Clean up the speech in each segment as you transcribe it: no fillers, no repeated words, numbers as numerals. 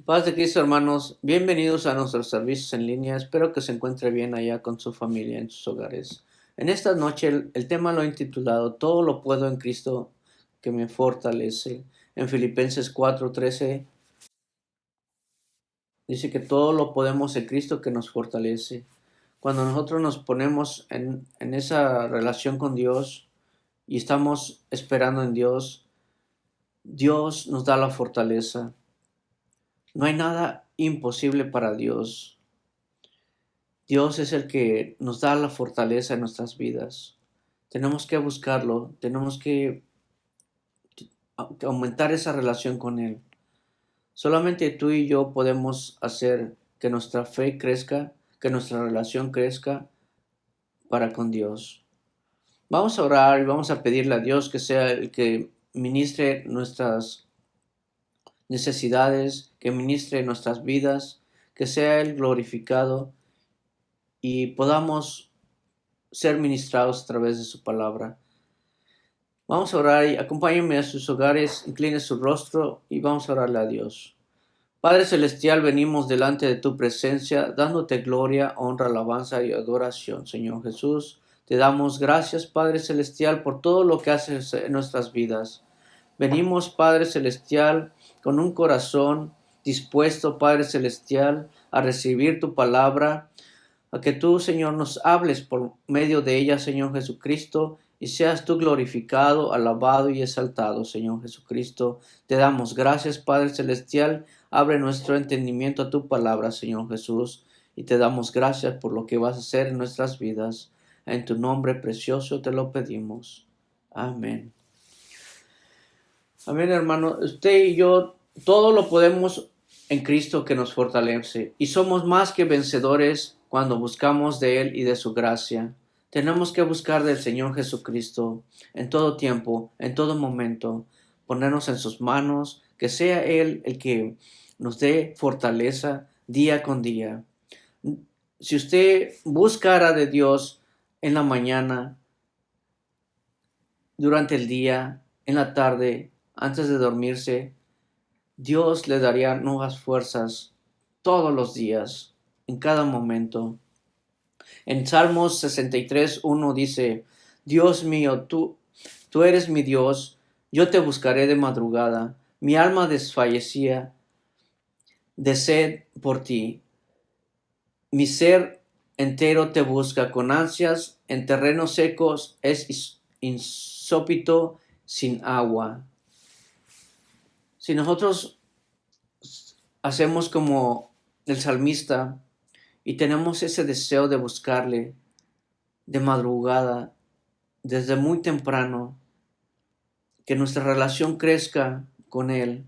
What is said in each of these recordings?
Paz de Cristo, hermanos. Bienvenidos a nuestros servicios en línea. Espero que se encuentre bien allá con su familia en sus hogares. En esta noche el tema lo he intitulado Todo lo puedo en Cristo que me fortalece. En Filipenses 4:13 dice que todo lo podemos en Cristo que nos fortalece. Cuando nosotros nos ponemos en esa relación con Dios y estamos esperando en Dios, Dios nos da la fortaleza. No hay nada imposible para Dios. Dios es el que nos da la fortaleza en nuestras vidas. Tenemos que buscarlo, tenemos que aumentar esa relación con Él. Solamente tú y yo podemos hacer que nuestra fe crezca, que nuestra relación crezca para con Dios. Vamos a orar y vamos a pedirle a Dios que sea el que ministre nuestras necesidades, que ministre nuestras vidas, que sea Él glorificado y podamos ser ministrados a través de su palabra. Vamos a orar y acompáñenme a sus hogares, incline su rostro y vamos a orarle a Dios. Padre Celestial, venimos delante de tu presencia, dándote gloria, honra, alabanza y adoración, Señor Jesús. Te damos gracias, Padre Celestial, por todo lo que haces en nuestras vidas. Venimos, Padre Celestial, con un corazón dispuesto, Padre Celestial, a recibir tu palabra, a que tú, Señor, nos hables por medio de ella, Señor Jesucristo, y seas tú glorificado, alabado y exaltado, Señor Jesucristo. Te damos gracias, Padre Celestial. Abre nuestro entendimiento a tu palabra, Señor Jesús, y te damos gracias por lo que vas a hacer en nuestras vidas. En tu nombre precioso te lo pedimos. Amén. Amén, hermano. Usted y yo, todo lo podemos en Cristo que nos fortalece. Y somos más que vencedores cuando buscamos de Él y de su gracia. Tenemos que buscar del Señor Jesucristo en todo tiempo, en todo momento. Ponernos en sus manos, que sea Él el que nos dé fortaleza día con día. Si usted buscara de Dios en la mañana, durante el día, en la tarde, antes de dormirse, Dios le daría nuevas fuerzas todos los días, en cada momento. En Salmos 63:1 dice, Dios mío, tú eres mi Dios, yo te buscaré de madrugada, mi alma desfallecía de sed por ti, mi ser entero te busca con ansias, en terrenos secos es insópito sin agua. Si nosotros hacemos como el salmista y tenemos ese deseo de buscarle de madrugada, desde muy temprano, que nuestra relación crezca con Él,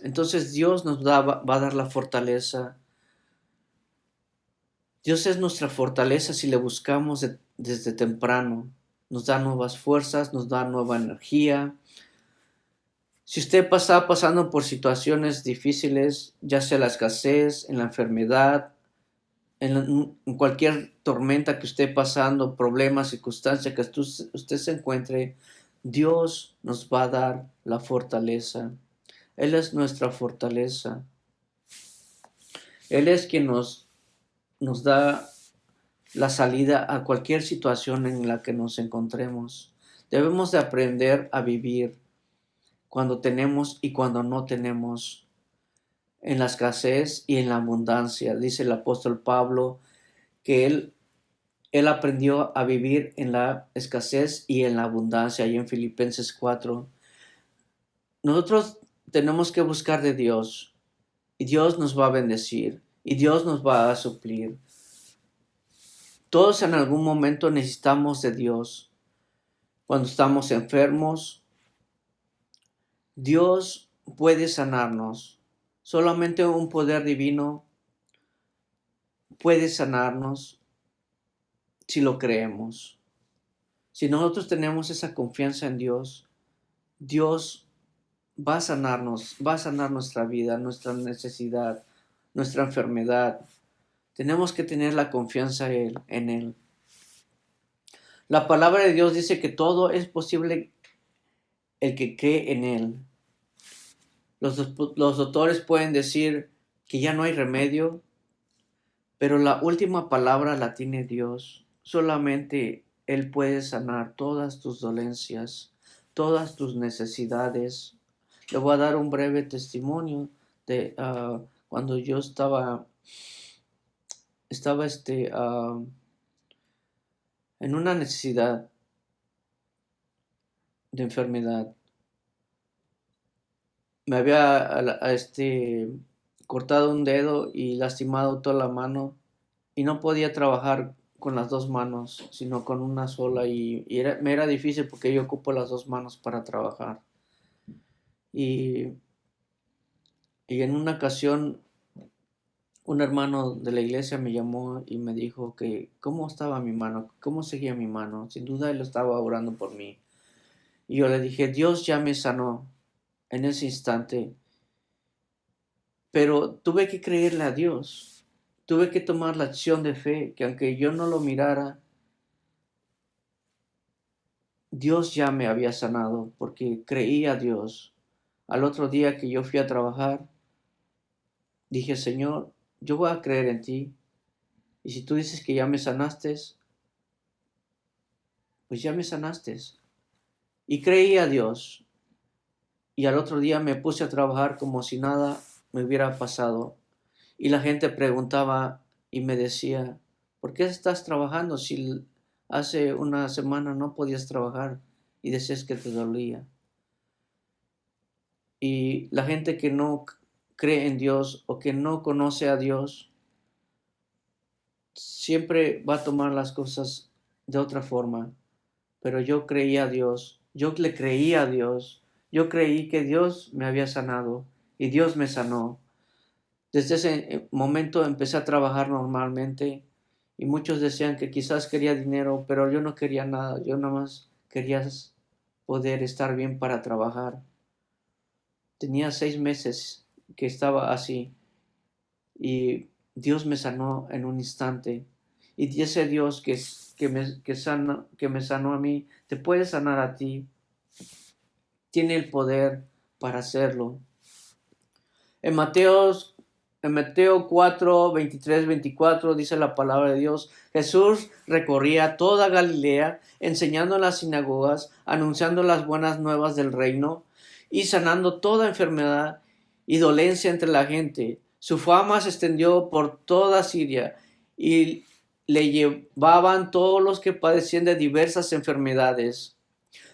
entonces Dios nos va a dar la fortaleza. Dios es nuestra fortaleza si le buscamos desde temprano. Nos da nuevas fuerzas, nos da nueva energía. Si usted está pasando por situaciones difíciles, ya sea la escasez, en la enfermedad, en cualquier tormenta que esté pasando, problema, circunstancia que usted se encuentre, Dios nos va a dar la fortaleza. Él es nuestra fortaleza. Él es quien nos da la salida a cualquier situación en la que nos encontremos. Debemos de aprender a vivir cuando tenemos y cuando no tenemos, en la escasez y en la abundancia. Dice el apóstol Pablo que él aprendió a vivir en la escasez y en la abundancia, y en Filipenses 4. Nosotros tenemos que buscar de Dios, y Dios nos va a bendecir, y Dios nos va a suplir. Todos en algún momento necesitamos de Dios. Cuando estamos enfermos, Dios puede sanarnos. Solamente un poder divino puede sanarnos si lo creemos. Si nosotros tenemos esa confianza en Dios, Dios va a sanarnos, va a sanar nuestra vida, nuestra necesidad, nuestra enfermedad. Tenemos que tener la confianza en Él. La palabra de Dios dice que todo es posible el que cree en Él. Los doctores pueden decir que ya no hay remedio, pero la última palabra la tiene Dios. Solamente Él puede sanar todas tus dolencias, todas tus necesidades. Le voy a dar un breve testimonio de cuando yo estaba en una necesidad de enfermedad. Me había cortado un dedo y lastimado toda la mano y no podía trabajar con las dos manos, sino con una sola me era difícil porque yo ocupo las dos manos para trabajar. Y, y en una ocasión un hermano de la iglesia me llamó y me dijo que cómo estaba mi mano, cómo seguía mi mano. Sin duda él estaba orando por mí. Y yo le dije, Dios ya me sanó en ese instante, pero tuve que creerle a Dios. Tuve que tomar la acción de fe, que aunque yo no lo mirara, Dios ya me había sanado porque creí a Dios. Al otro día que yo fui a trabajar, dije, Señor, yo voy a creer en ti. Y si tú dices que ya me sanaste, pues ya me sanaste. Y creí a Dios. Y al otro día me puse a trabajar como si nada me hubiera pasado. Y la gente preguntaba y me decía, ¿por qué estás trabajando si hace una semana no podías trabajar y decías que te dolía? Y la gente que no cree en Dios o que no conoce a Dios, siempre va a tomar las cosas de otra forma. Pero yo creí a Dios, yo le creí a Dios, yo creí que Dios me había sanado y Dios me sanó. Desde ese momento empecé a trabajar normalmente y muchos decían que quizás quería dinero, pero yo no quería nada, yo nada más quería poder estar bien para trabajar. Tenía 6 meses que estaba así y Dios me sanó en un instante. Y ese Dios que me sanó a mí, te puede sanar a ti. Tiene el poder para hacerlo. En Mateo, en Mateo 4, 23, 24 dice la palabra de Dios, Jesús recorría toda Galilea, enseñando en las sinagogas, anunciando las buenas nuevas del reino y sanando toda enfermedad y dolencia entre la gente. Su fama se extendió por toda Siria y le llevaban todos los que padecían de diversas enfermedades,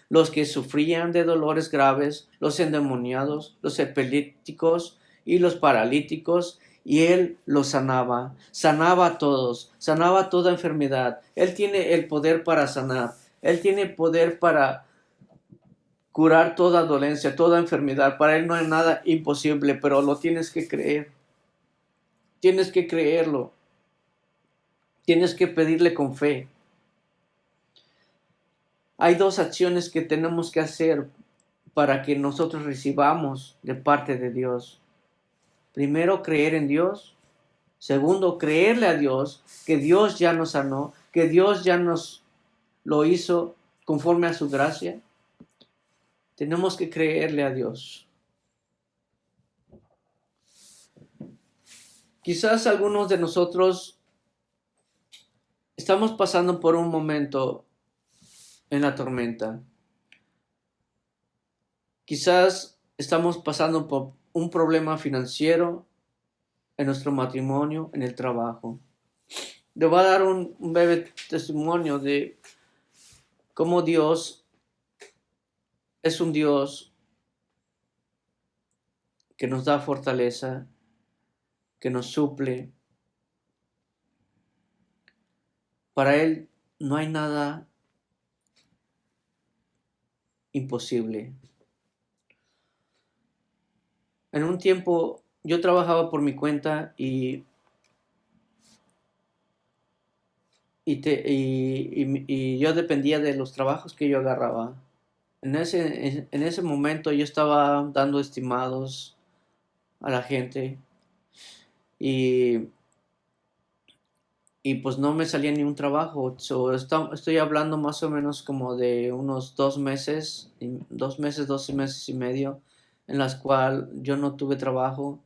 los que sufrían de dolores graves, los endemoniados, los epilépticos y los paralíticos, y él los sanaba, sanaba a todos, sanaba toda enfermedad. Él tiene el poder para sanar, él tiene poder para curar toda dolencia, toda enfermedad. Para él no hay nada imposible, pero lo tienes que creer. Tienes que creerlo. Tienes que pedirle con fe. Hay dos acciones que tenemos que hacer para que nosotros recibamos de parte de Dios. Primero, creer en Dios. Segundo, creerle a Dios, que Dios ya nos sanó, que Dios ya nos lo hizo conforme a su gracia. Tenemos que creerle a Dios. Quizás algunos de nosotros estamos pasando por un momento en la tormenta. Quizás estamos pasando por un problema financiero en nuestro matrimonio, en el trabajo. Le voy a dar un breve testimonio de cómo Dios es un Dios que nos da fortaleza, que nos suple. Para Él no hay nada imposible. En un tiempo yo trabajaba por mi cuenta y yo dependía de los trabajos que yo agarraba. En ese momento yo estaba dando estimados a la gente y, y pues no me salía ni un trabajo. Estoy hablando más o menos como de unos 2 meses, 2 meses y medio, en las cuales yo no tuve trabajo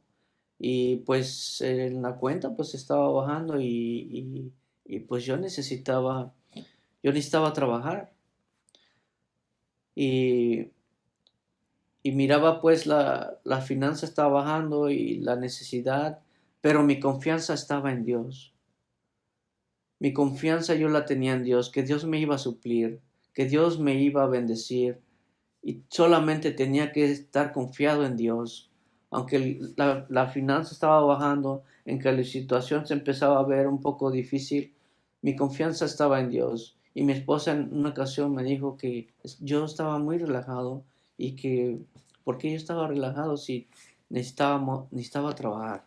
y pues en la cuenta pues estaba bajando y pues yo necesitaba trabajar y, y miraba pues la finanza estaba bajando y la necesidad, pero mi confianza estaba en Dios. Mi confianza yo la tenía en Dios, que Dios me iba a suplir, que Dios me iba a bendecir y solamente tenía que estar confiado en Dios. Aunque la finanza estaba bajando, en que la situación se empezaba a ver un poco difícil, mi confianza estaba en Dios. Y mi esposa en una ocasión me dijo que yo estaba muy relajado y que, ¿por qué yo estaba relajado si necesitaba trabajar?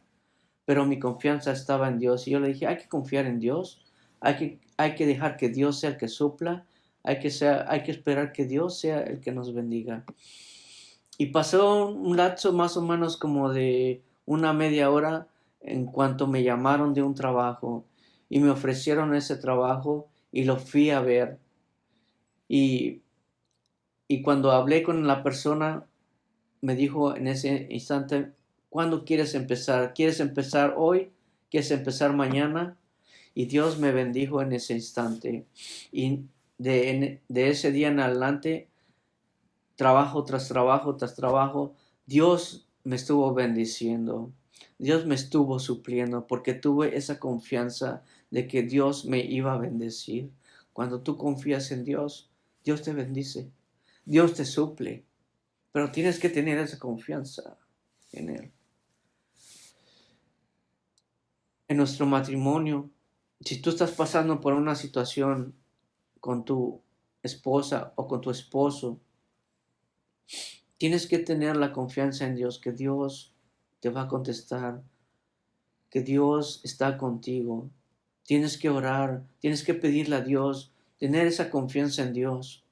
Pero mi confianza estaba en Dios y yo le dije, hay que confiar en Dios, hay que dejar que Dios sea el que supla, hay que esperar que Dios sea el que nos bendiga. Y pasó un lapso más o menos como de una media hora en cuanto me llamaron de un trabajo y me ofrecieron ese trabajo y lo fui a ver. Y, y cuando hablé con la persona, me dijo en ese instante, ¿cuándo quieres empezar? ¿Quieres empezar hoy? ¿Quieres empezar mañana? Y Dios me bendijo en ese instante. Y de ese día en adelante, trabajo tras trabajo tras trabajo, Dios me estuvo bendiciendo. Dios me estuvo supliendo porque tuve esa confianza de que Dios me iba a bendecir. Cuando tú confías en Dios, Dios te bendice. Dios te suple. Pero tienes que tener esa confianza en Él. En nuestro matrimonio, si tú estás pasando por una situación con tu esposa o con tu esposo, tienes que tener la confianza en Dios, que Dios te va a contestar, que Dios está contigo. Tienes que orar, tienes que pedirle a Dios, tener esa confianza en Dios.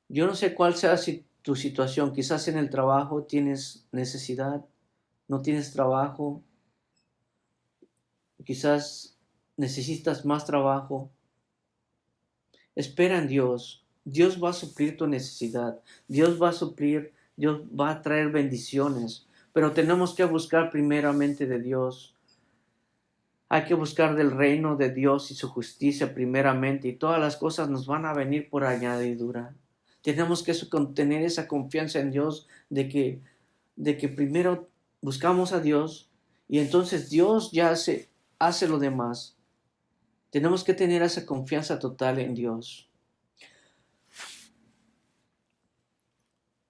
Yo no sé cuál sea tu situación, quizás en el trabajo tienes necesidad, no tienes trabajo, quizás necesitas más trabajo. Espera en Dios. Dios va a suplir tu necesidad. Dios va a suplir, Dios va a traer bendiciones. Pero tenemos que buscar primeramente de Dios. Hay que buscar del reino de Dios y su justicia primeramente. Y todas las cosas nos van a venir por añadidura. Tenemos que tener esa confianza en Dios de que primero buscamos a Dios y entonces Dios ya hace lo demás. Tenemos que tener esa confianza total en Dios.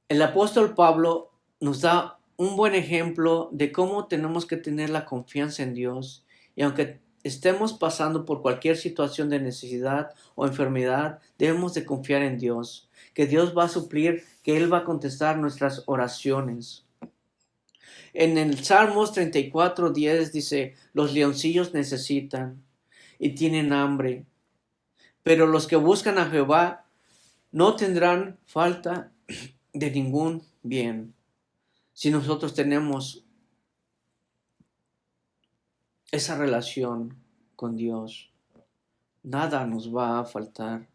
El apóstol Pablo nos da un buen ejemplo de cómo tenemos que tener la confianza en Dios y aunque estemos pasando por cualquier situación de necesidad o enfermedad, debemos de confiar en Dios, que Dios va a suplir, que Él va a contestar nuestras oraciones. En el Salmos 34:10 dice, los leoncillos necesitan y tienen hambre, pero los que buscan a Jehová no tendrán falta de ningún bien. Si nosotros tenemos esa relación con Dios, nada nos va a faltar.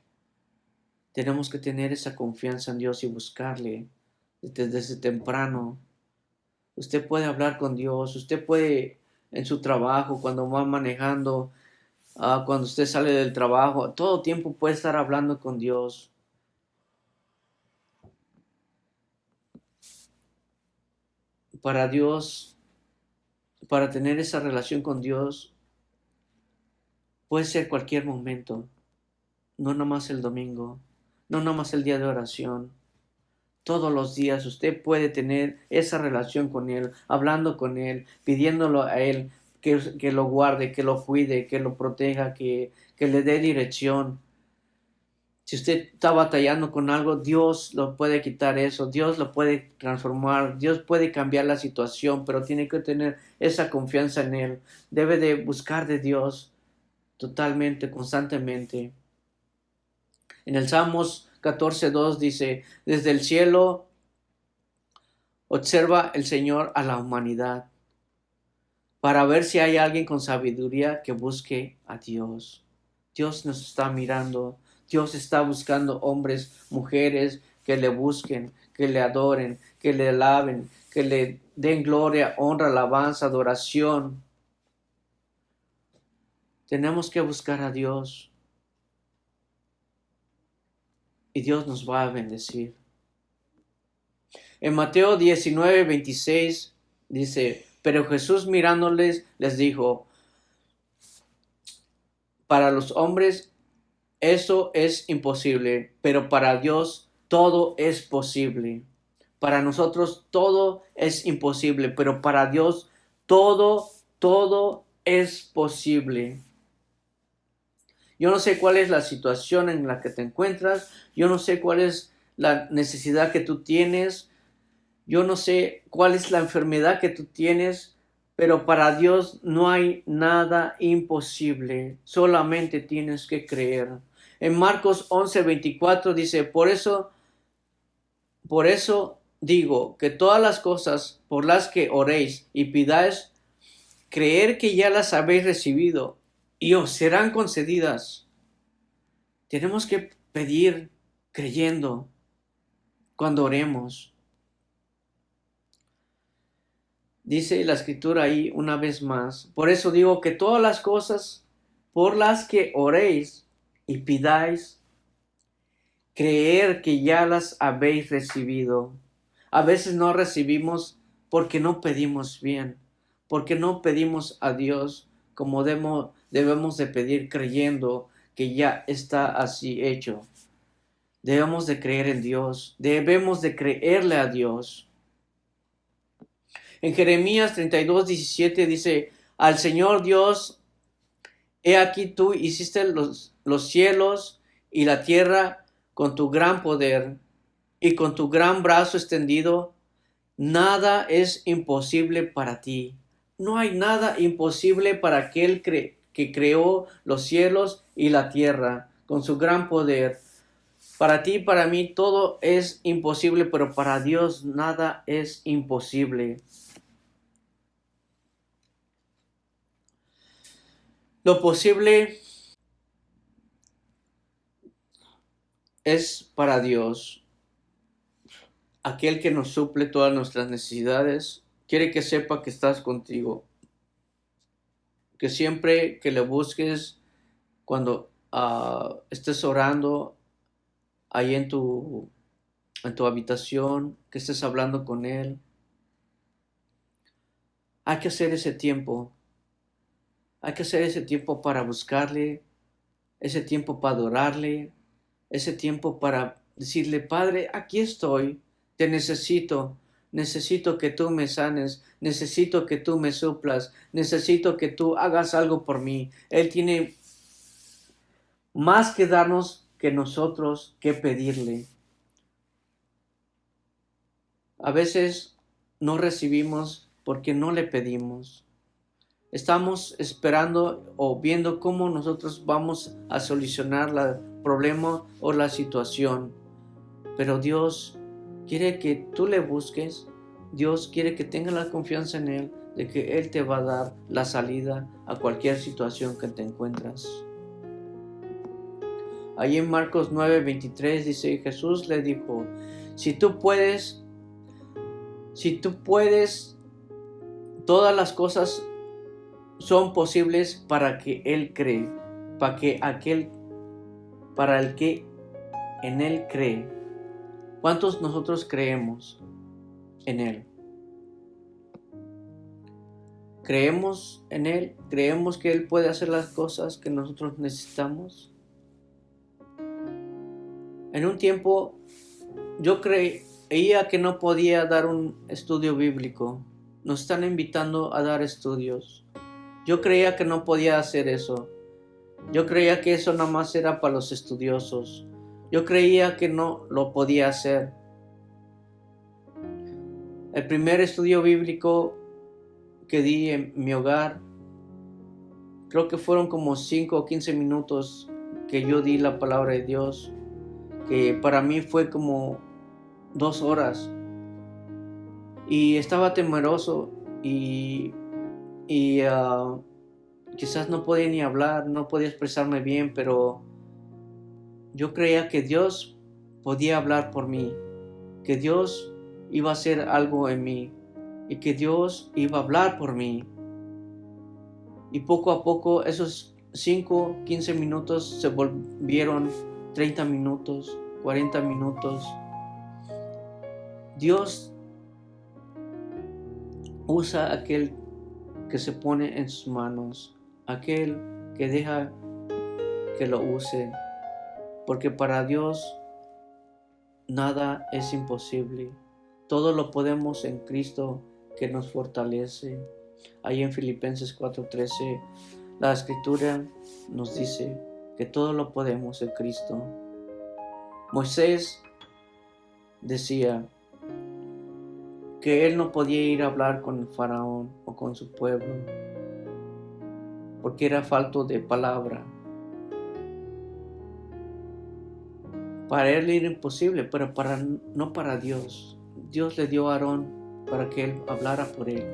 Tenemos que tener esa confianza en Dios y buscarle desde temprano. Usted puede hablar con Dios, usted puede en su trabajo, cuando va manejando, cuando usted sale del trabajo, todo tiempo puede estar hablando con Dios. Para Dios, para tener esa relación con Dios, puede ser cualquier momento, no nomás el domingo, no nomás el día de oración. Todos los días usted puede tener esa relación con Él, hablando con Él, pidiéndolo a Él que lo guarde, que lo cuide, que lo proteja, que le dé dirección. Si usted está batallando con algo, Dios lo puede quitar eso, Dios lo puede transformar, Dios puede cambiar la situación, pero tiene que tener esa confianza en Él. Debe de buscar de Dios totalmente, constantemente. En el Salmos 14:2 dice, desde el cielo observa el Señor a la humanidad para ver si hay alguien con sabiduría que busque a Dios. Dios nos está mirando. Dios está buscando hombres, mujeres que le busquen, que le adoren, que le alaben, que le den gloria, honra, alabanza, adoración. Tenemos que buscar a Dios y Dios nos va a bendecir. En Mateo 19:26 dice, pero Jesús mirándoles les dijo, para los hombres eso es imposible, pero para Dios todo es posible. Para nosotros todo es imposible, pero para Dios todo es posible. Yo no sé cuál es la situación en la que te encuentras, yo no sé cuál es la necesidad que tú tienes, yo no sé cuál es la enfermedad que tú tienes, pero para Dios no hay nada imposible, solamente tienes que creer. En Marcos 11:24 dice, por eso digo que todas las cosas por las que oréis y pidáis, creer que ya las habéis recibido y os serán concedidas. Tenemos que pedir creyendo cuando oremos. Dice la escritura ahí una vez más. Por eso digo que todas las cosas por las que oréis y pidáis, creer que ya las habéis recibido. A veces no recibimos porque no pedimos bien, porque no pedimos a Dios como debemos de pedir creyendo que ya está así hecho. Debemos de creer en Dios, debemos de creerle a Dios. En Jeremías 32:17 dice, al Señor Dios, he aquí tú hiciste los cielos y la tierra con tu gran poder y con tu gran brazo extendido. Nada es imposible para ti. No hay nada imposible para aquel que creó los cielos y la tierra con su gran poder. Para ti y para mí todo es imposible, pero para Dios nada es imposible. Lo posible es para Dios. Aquel que nos suple todas nuestras necesidades, quiere que sepa que estás contigo. Que siempre que le busques, cuando estés orando ahí en tu habitación, que estés hablando con Él, hay que hacer ese tiempo. Hay que hacer ese tiempo para buscarle, ese tiempo para adorarle, ese tiempo para decirle, Padre, aquí estoy, te necesito, necesito que tú me sanes, necesito que tú me suplas, necesito que tú hagas algo por mí. Él tiene más que darnos que nosotros que pedirle. A veces no recibimos porque no le pedimos. Estamos esperando o viendo cómo nosotros vamos a solucionar el problema o la situación. Pero Dios quiere que tú le busques. Dios quiere que tengas la confianza en Él, de que Él te va a dar la salida a cualquier situación que te encuentras. Ahí en Marcos 9:23 dice, Jesús le dijo, si tú puedes, todas las cosas son posibles para que Él cree, para el que en Él cree. ¿Cuántos nosotros creemos en Él? ¿Creemos en Él? ¿Creemos que Él puede hacer las cosas que nosotros necesitamos? En un tiempo yo creía que no podía dar un estudio bíblico. Nos están invitando a dar estudios. Yo creía que no podía hacer eso. Yo creía que eso nada más era para los estudiosos. Yo creía que no lo podía hacer. El primer estudio bíblico que di en mi hogar, creo que fueron como 5 o 15 minutos que yo di la palabra de Dios, que para mí fue como 2 horas. Y estaba temeroso y quizás no podía ni hablar, no podía expresarme bien, pero yo creía que Dios podía hablar por mí, que Dios iba a hacer algo en mí y que Dios iba a hablar por mí. Y poco a poco esos 5, 15 minutos se volvieron 30 minutos, 40 minutos. Dios usa a aquel que se pone en sus manos, aquel que deja que lo use, porque para Dios nada es imposible. Todo lo podemos en Cristo que nos fortalece. Ahí en Filipenses 4:13, la Escritura nos dice que todo lo podemos en Cristo. Moisés decía que él no podía ir a hablar con el faraón o con su pueblo porque era falto de palabra. Para él era imposible, pero no para Dios. Dios le dio a Aarón para que él hablara por él.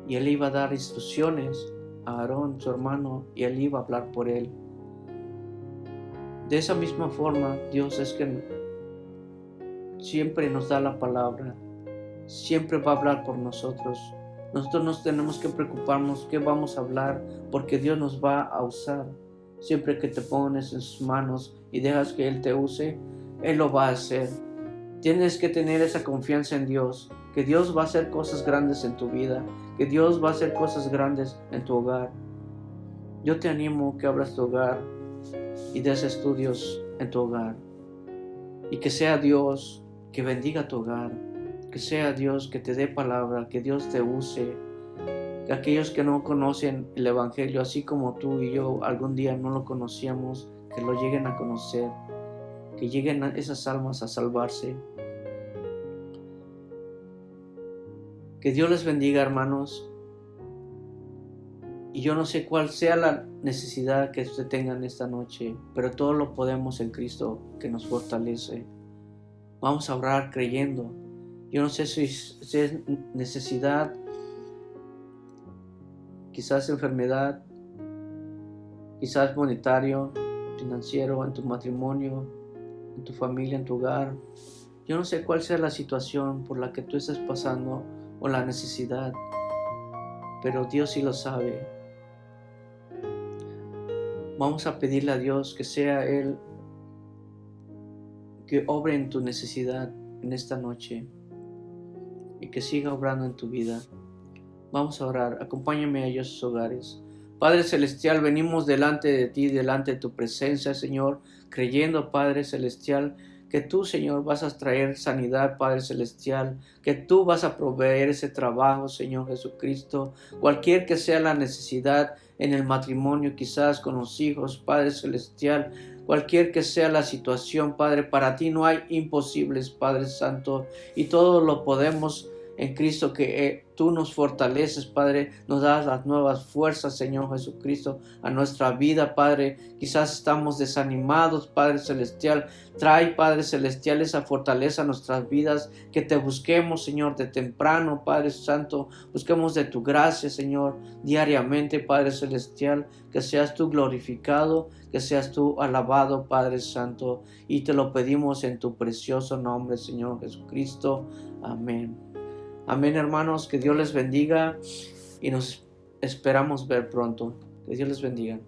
Y él iba a dar instrucciones a Aarón, su hermano, y él iba a hablar por él. De esa misma forma, Dios es que siempre nos da la palabra, siempre va a hablar por nosotros. Nosotros nos tenemos que preocuparnos qué vamos a hablar, porque Dios nos va a usar. Siempre que te pones en sus manos y dejas que Él te use, Él lo va a hacer. Tienes que tener esa confianza en Dios, que Dios va a hacer cosas grandes en tu vida, que Dios va a hacer cosas grandes en tu hogar. Yo te animo que abras tu hogar y des estudios en tu hogar, y que sea Dios que bendiga tu hogar, que sea Dios que te dé palabra, que Dios te use, que aquellos que no conocen el Evangelio, así como tú y yo algún día no lo conocíamos, que lo lleguen a conocer, que lleguen a esas almas a salvarse. Que Dios les bendiga, hermanos. Y yo no sé cuál sea la necesidad que usted tenga en esta noche, pero todo lo podemos en Cristo que nos fortalece. Vamos a orar creyendo. Yo no sé si es necesidad, quizás enfermedad, quizás monetario, financiero, en tu matrimonio, en tu familia, en tu hogar. Yo no sé cuál sea la situación por la que tú estés pasando o la necesidad, pero Dios sí lo sabe. Vamos a pedirle a Dios que sea Él que obre en tu necesidad en esta noche y que siga obrando en tu vida. Vamos a orar. Acompáñame a ellos a sus hogares. Padre Celestial, venimos delante de ti, delante de tu presencia, Señor, creyendo, Padre Celestial, que tú, Señor, vas a traer sanidad, Padre Celestial, que tú vas a proveer ese trabajo, Señor Jesucristo, cualquier que sea la necesidad en el matrimonio, quizás con los hijos, Padre Celestial, cualquier que sea la situación, Padre, para ti no hay imposibles, Padre Santo, y todo lo podemos en Cristo que tú nos fortaleces, Padre, nos das las nuevas fuerzas, Señor Jesucristo, a nuestra vida, Padre. Quizás estamos desanimados, Padre Celestial. Trae, Padre Celestial, esa fortaleza a nuestras vidas, que te busquemos, Señor, de temprano, Padre Santo. Busquemos de tu gracia, Señor, diariamente, Padre Celestial, que seas tú glorificado, que seas tú alabado, Padre Santo. Y te lo pedimos en tu precioso nombre, Señor Jesucristo. Amén. Amén, hermanos, que Dios les bendiga y nos esperamos ver pronto. Que Dios les bendiga.